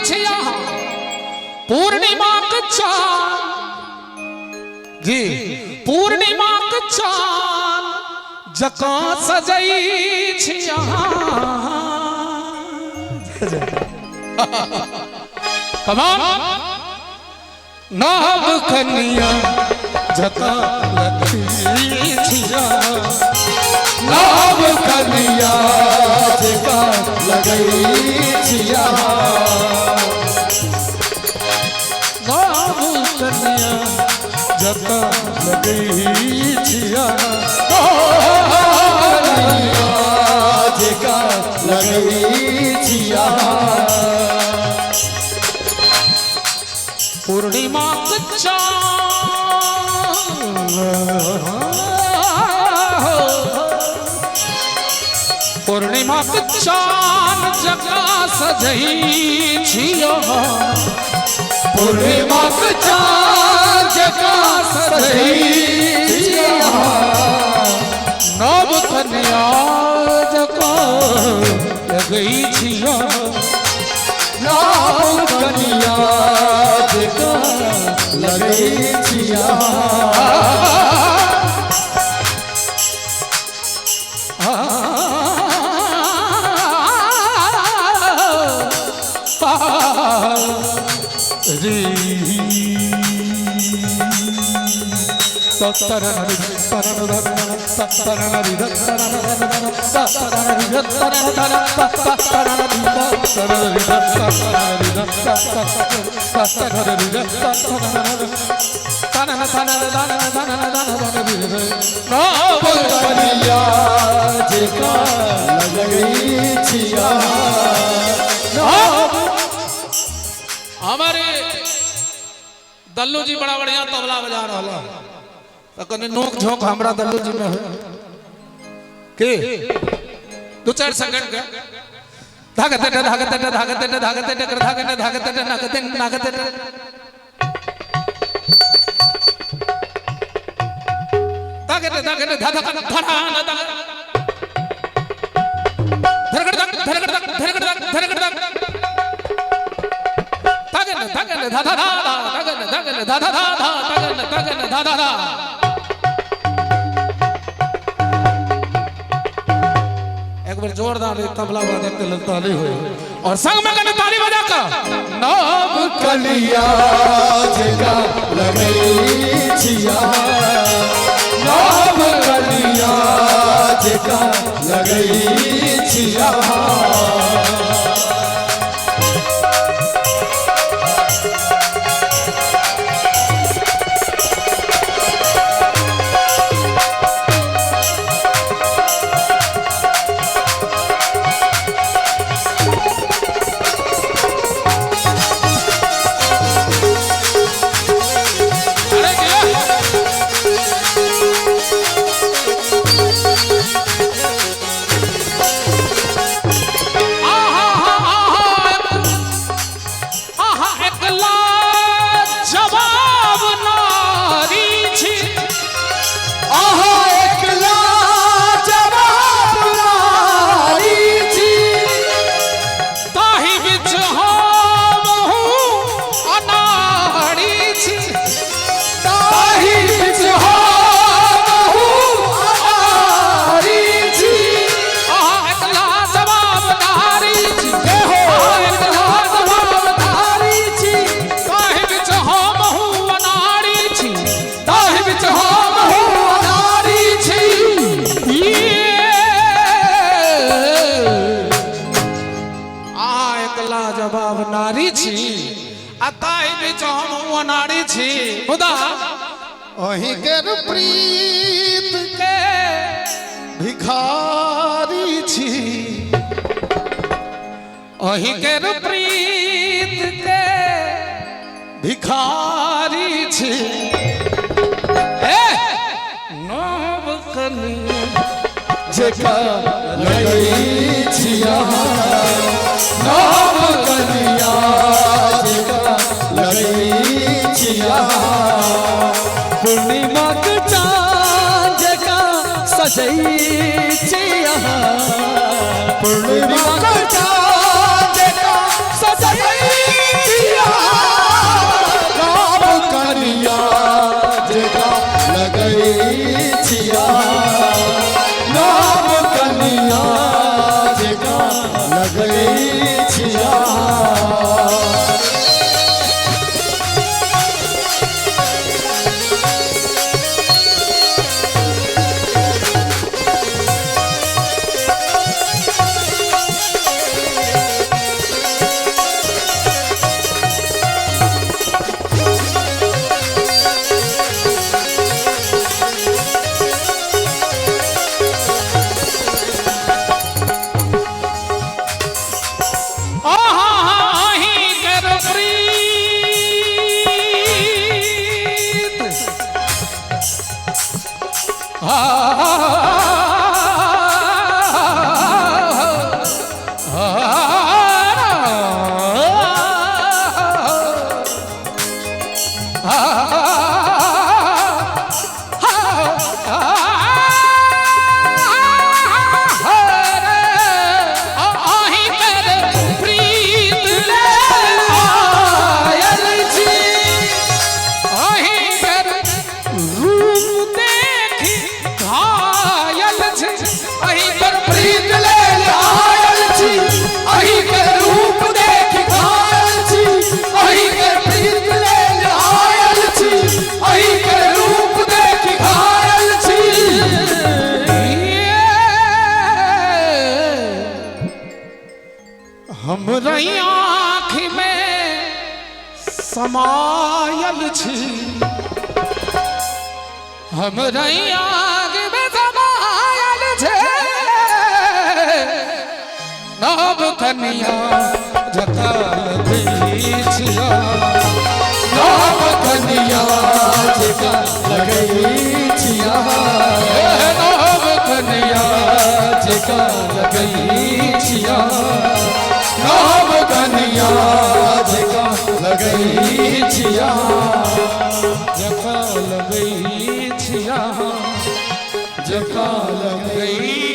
छिया पूर्णिमा के चांद जी पूर्णिमा के चांद जका सजई छिया कमान नाव कन्या जका लगी छिया नाव कन्या जका लगई छिया नाव कन्या जका लगी छिया जका लगई छिया पूर्णिमा के चांद पूर्णिमा के चांद जका सजई छिया पूर्णिमा के चांद जका सजई छिया नव कन्या जका लगई छिया नाव कन्या जका लगई छिया कन्या जका लगई छिया हमारे दल्लू जी बड़ा बढ़िया तबला बजा रहा तो कने नोक झोंक हमरा दल्लू जी में हो के 2-4 सेकंड के धागते धागते धागते धागते कर धागते धागते नागते नागते धागते धागते धागते एक बार जोरदार तबला बजा के ताली हो और संग में कने ताली बजा का नव कलिया जका लगई छिया नव कलिया जका लगई छिया जवाब नारी छी अताई बिच हम अनाड़ी छी खुदा अही के प्रीत के भिखारी छी अही के प्रीत के भिखारी छी नव कन्या जका लगई छिया नव कन्या जका लगई छिया पूर्णिमा के चांद जका सजई छिया पूर्णिमा के चांद जका सजई हमरा आँख में समायल छी हमरा आँख में समायल छे नव कन्या जता लगई छिया नव कन्या जता लगई छिया नव कन्या जता लगई छिया नव कन्या जता लगई छिया जका लगई छिया जता लगई